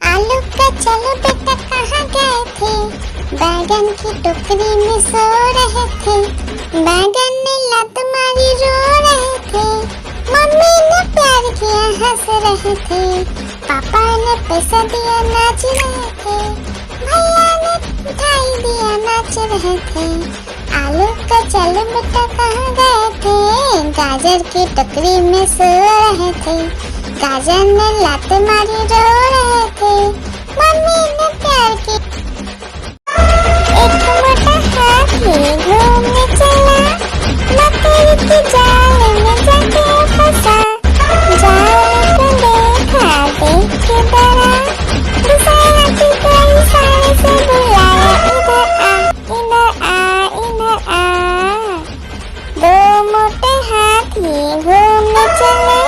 आलू का चलो बेटा कहाँ गए थे, बैगन की टोकरी में सो रहे थे। बैगन ने लात मारी रो रहे थे, मम्मी ने प्यार किया हंस रहे थे। पापा ने पैसा दिया नाच रहे थे, भैया ने मिठाई दिया नाच रहे थे। आलू का चलो बेटा कहाँ गए थे, गाजर की टोकरी में सो रहे थे। गाजर ने लात मारी रो रहे थे, मम्मी ने प्यार किया। एक मोटा हाथी घूमने चला, लकड़ी की जाल में जाके फंसा। जाल को देखा देख के डरा, दूसरा हाथी को इशारे से बुलाया, इधर आ इधर आ। दो मोटे हाथी घूमने चले,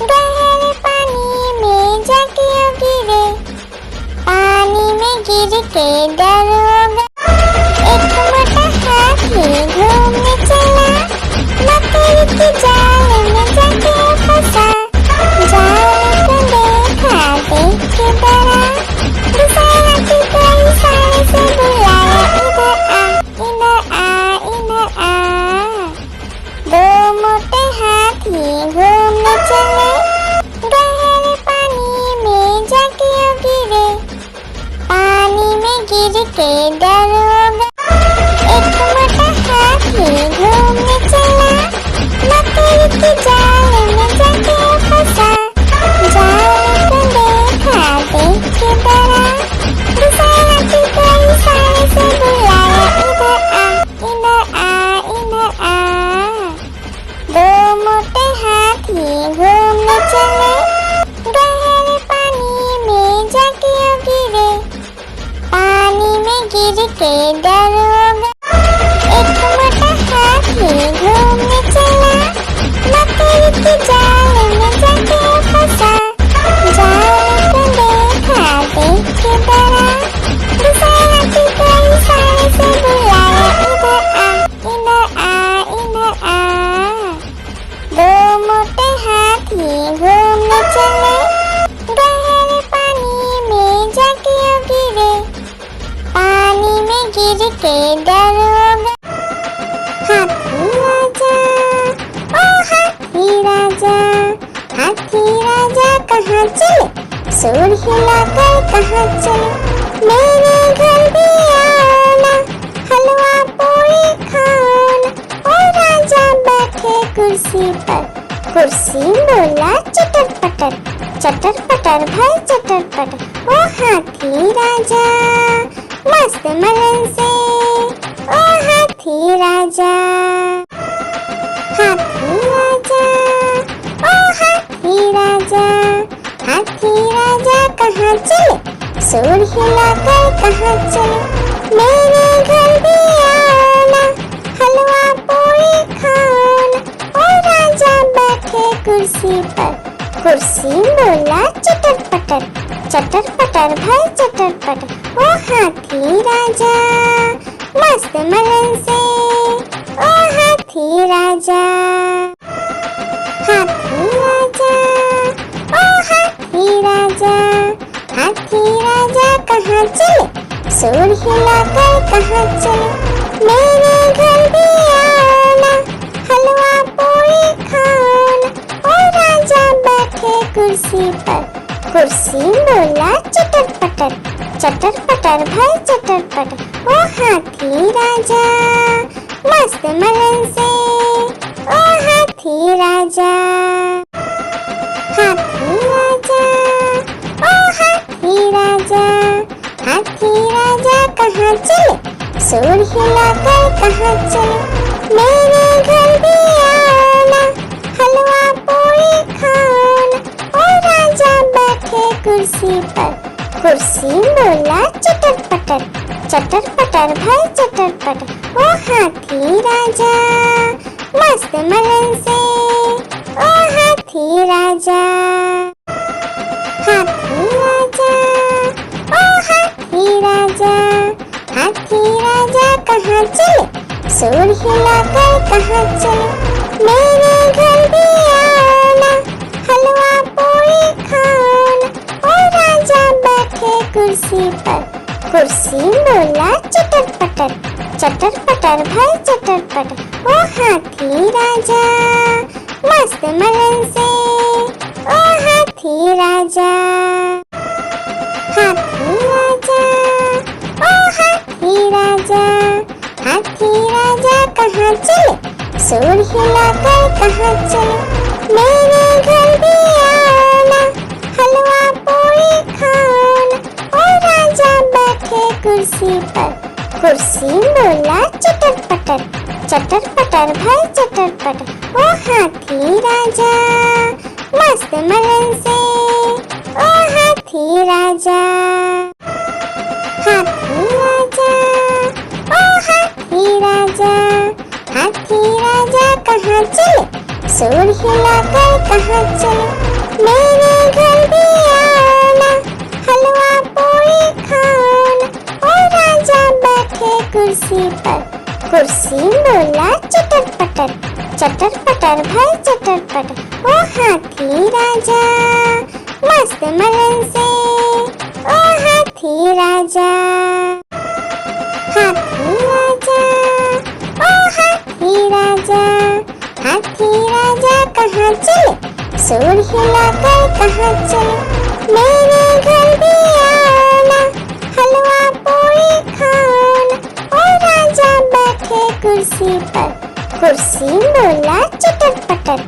गहरे पानी में जाके गिरे। पानी में गिर के डर हो गया। एक मोटा हाथी घूमने चला, लकड़ी की जाल में जाके फंसा। जाल को देखा देख के डरा, दूसरा हाथी को इशारे से बुलाया, इधर आ इधर आ। दो मोटे हाथी घूमने चले, गहरे पानी में जाके गिरे। पानी में गिर के डर हो गया। एक मोटा हाथी घूमने चला, लकड़ी की जाल में जाके फंसा। जाल को देखा देख के डरा, दूसरा हाथी को इशारे से बुलाया, इधर आ इधर आ। दो मोटे हाथी घूमने चले, गहरे पानी में जाके गिरे। पानी में गिर के डर हो गया। एक मोटा हाथी घूमने चला, लकड़ी की जाल में जाके फंसा। जाल को देखा देख के डरा, दूसरा हाथी को इशारे से बुलाया, इधर आ इधर आ। दो मोटे हाथी घूमने चले, गहरे पानी में जाके गिरे। पानी में गिर के डर हो गया। हाथी राजा ओ हाथी राजा, हाथी राजा कहाँ चले, सूर हिलाकर कहाँ चले। मेरे घर भी आना, हलवा पूरी खाना। ओ राजा बैठे कुर्सी पर, कुर्सी बोला चटर पटर, चटर पटर भाई चटर पटर। ओ हाथी राजा मस्त मलन से, ओ हाथी राजा। हाथी राजा ओ हाथी राजा, हाथी राजा कहाँ चले, सूर हिलाकर कहाँ चले। मेरे घर भी आना, हलवा पूरी खाना। ओ राजा बैठे कुर्सी पर, कुर्सी बोला चटर पटर, चटर पटर भाई चटर पटर। ओ हाथी राजा मस्त मलन से, ओ हाथी राजा। हाथी राजा ओ हाथी राजा, हाथी राजा कहाँ चले, सूर हिलाकर कहाँ चले। मेरे घर भी आना, हलवा पूरी खाना। ओ राजा बैठे कुर्सी पर, कुर्सी बोला चटर पटर, चटर पटर भाई चटर पटर। ओ हाथी राजा मस्त मलन से, ओ हाथी राजा। हाथी राजा ओ हाथी राजा, हाथी राजा कहाँ चले, सूर हिलाकर कहाँ चले। मेरे घर भी आना, हलवा पूरी खाना। ओ राजा बैठे कुर्सी पर, कुर्सी बोला चटर पटर, चटर पटर भाई चटर पटर। ओ हाथी राजा मस्त मलन से, ओ हाथी राजा। हाथी राजा ओ हाथी राजा, हाथी राजा कहाँ चले, सूर हिलाकर कहाँ चले। चटरपट ओ हाथी राजा मस्त मलन से ओ हाथी राजा। हाथी राजा ओ हाथी राजा, हाथी राजा कहाँ चले, सूर हिलाकर कहाँ चले, मेरे घर भी आना, हलवा पूरी खाना। ओ राजा बैठे कुर्सी पर, कुर्सी बोला चटर पटर, चटर पटर भाई चटर पटर ओ हाथी राजा मस्त मलन से ओ हाथी राजा। हाथी राजा ओ हाथी राजा, हाथी राजा कहाँ चले, सूर हिलाकर कहाँ चले, मेरे घर भी आना, हलवा पूरी खाना। ओ राजा बैठे कुर्सी पर, कुर्सी बोला चटर पटर भाई चटर पटर ओ हाथी राजा मस्त मलन से ओ हाथी राजा। हाथी राजा ओ हाथी राजा, हाथी राजा कहाँ चले, सूर हिलाकर कहाँ चले, मेरे घर भी आना, हलवा पूरी खाना। ओ राजा बैठे कुर्सी पर, कुर्सी बोला चटर पटर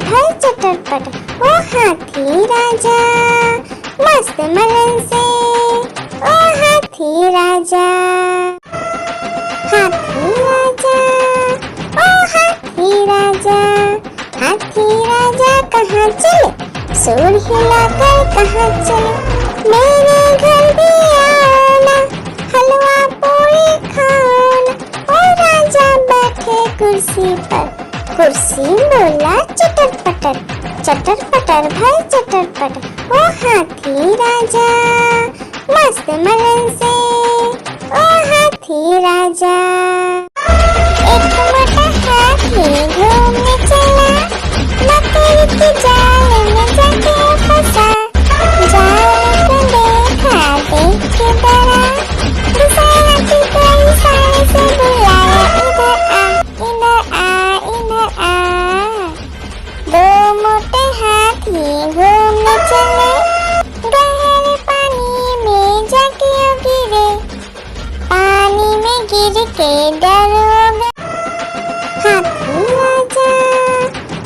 भाई चटर पटर ओ हाथी राजा मस्त मलन से ओ हाथी राजा। हाथी राजा ओ हाथी राजा, हाथी राजा कहाँ चले, सूर हिलाकर कहाँ चले, मेरे घर भी आना, हलवा पूरी खाना। ओ राजा बैठे कुर्सी पर, कुर्सी बोला चटर पटर भाई चटर पटर ओ हाथी राजा मस्त मलन से ओ हाथी राजा। एक मोटा हाथी घूमने चला, मकड़ी की जाल में जाके फंसा, जाल को देखा देख के डरा, दूसरा की कोई साए से बुलाया, इधर आ इधर आ। दो मोटे हाथी घूमने चले, गहरे पानी में जाके गिरे, पानी में गिर के डर हो गए। हाथी राजा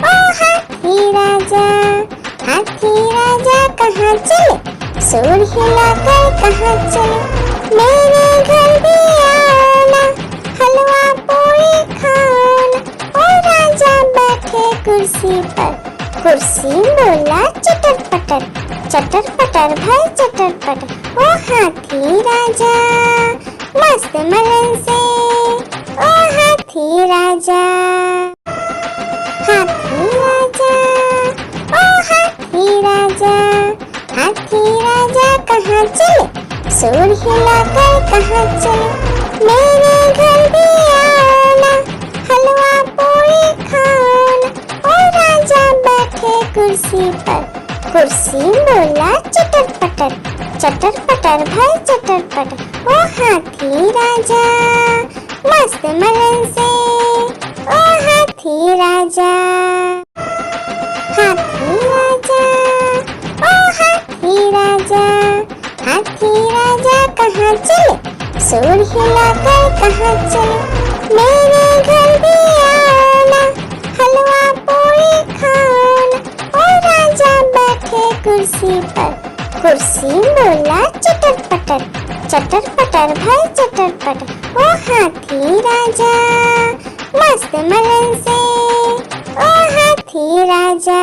ओ हाथी राजा, हाथी राजा कहाँ चले, सूर हिलाकर कहाँ चले, मेरे घर भी आना, हलवा पूरी खाना। ओ राजा बैठे कुर्सी पर, कुर्सी बोला चटर पटर भाई चटर पटर ओ हाथी राजा मस्त मलन से ओ हाथी राजा। हाथी राजा ओ हाथी राजा, हाथी राजा कहाँ चले, सूर हिलाकर कहाँ चले, मेरे घर भी आना, हलवा पूरी खाना। ओ राजा बैठे कुर्सी पर, कुर्सी बोला चटर पटर भाई चटर पटर ओ हाथी राजा मस्त मलन से ओ हाथी राजा। हाथी राजा ओ हाथी राजा, हाथी राजा कहाँ चले, सूर हिलाकर कहाँ चले, मेरे घर भी आना, हलवा पूरी खाना। ओ राजा बैठे कुर्सी पर, कुर्सी बोला चटर पटर भाई चटर पटर ओ हाथी राजा मस्त मलन से ओ हाथी राजा।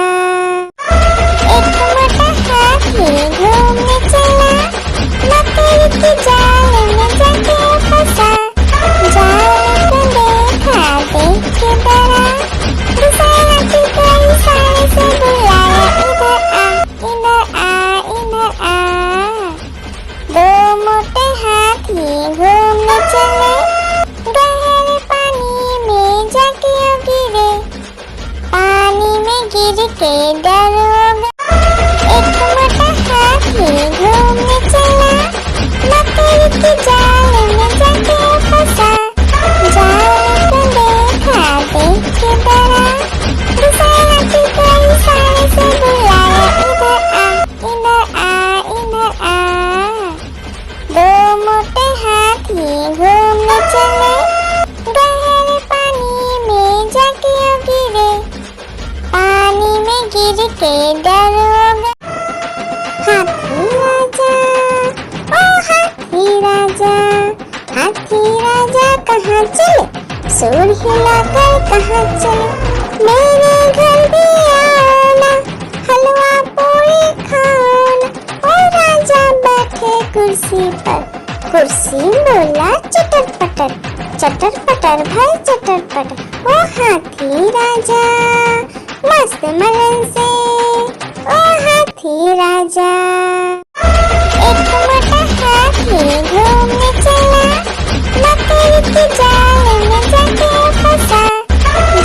एक मोटा हाथी घूमने चला, मकड़ी की जाल में जाके फंसा, जाल को देखा देख के डरा, दूसरा की कोई साए से बुलाया, इधर आ इधर आ। दो मोटे हाथी घूमने चले, गहरे पानी में जाके गिरे, पानी में गिर के डर हो गए। एक मोटा हाथी घूमने चला, मकड़ी की जाल में जाके फंसा, जाल के डरोगे। हाथी राजा, ओ हाथी राजा, हाथी राजा कहाँ चले, सूंड हिलाकर कहाँ चले, मेरे घर भी आना, हलवा पूरी खाना। ओ राजा बैठे कुर्सी पर, कुर्सी बोला चटर पटर, चटर पटर भाई चटर पटर। ओ हाथी राजा मस्त मलन से, ओ हाथी राजा। एक मोटा हाथी घूमने चला, मकड़ी के जाल में जाके फंसा,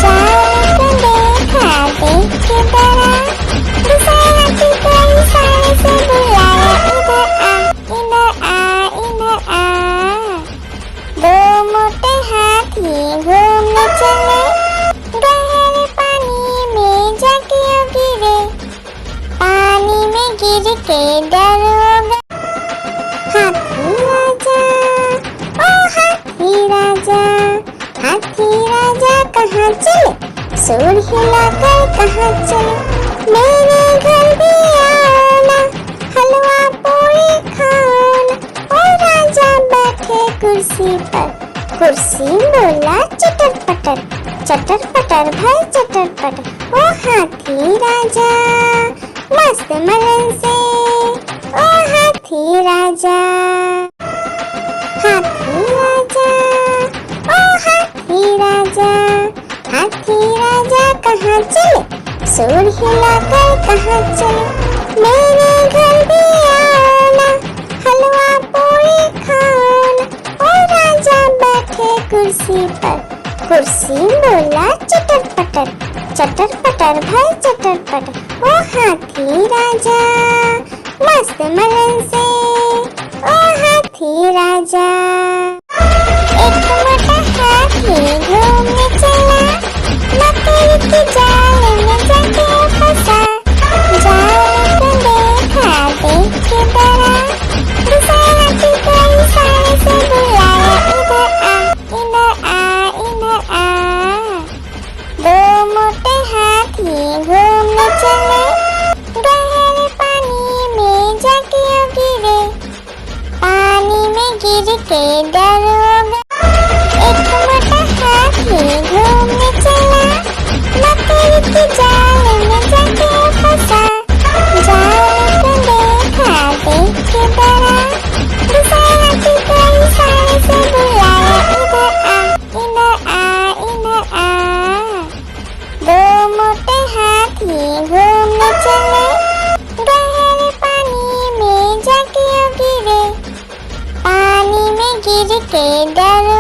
जाल को देखा देख के डरा, दूसरा हाथी को इशारे से बुलाया, इधर आ इधर आ इधर आ। दो मोटे हाथी घूमने चले, गहरे पानी में जाके गिरे, पानी में गिर के डरोगे। हाथी राजा, ओ हाथी राजा, हाथी राजा कहाँ चले, सूंड हिलाकर कहाँ चले, मेरे घर भी आना, हलवा पूरी खाना। ओ राजा बैठे कुर्सी पर, कुर्सी बोला चटर पटर, चटर पटर भाई चटर पटर। ओ हाथी राजा मस्त मलन से, ओ हाथी राजा। हाथी राजा, ओ हाथी राजा, हाथी राजा कहाँ चले, सूंड हिलाकर कहाँ चले, मेरे घर भी आना, हलवा पूरी खाना। ओ राजा बैठे कुर्सी पर, कुर्सी बोला चटर पटर, चटर पटर भाई चटर पटर। ओ हाथी राजा मस्त मलन से, ओ हाथी राजा। एक मोटा हाथी घूमने चला, मकड़ी के जाल में जाके फंसा, जाल को देखा देख के डरा, दूसरा हाथी को इशारे से बुलाया, इधर आ इधर आ। दो मोटे हाथी घूमने चले, गहरे पानी में जाके गिरे, पानी में गिर के डरोगे। एक मोटा हाथी घूमने चला, मकड़ी के जाल में जाके फंसा, जाल को देखा देख के डरा, दूसरा हाथी को इशारे से बुलाया, इधर आ इधर आ। दो मोटे हाथी घूमने चले, गहरे पानी में जाके गिरे, पानी में गिर के डरो।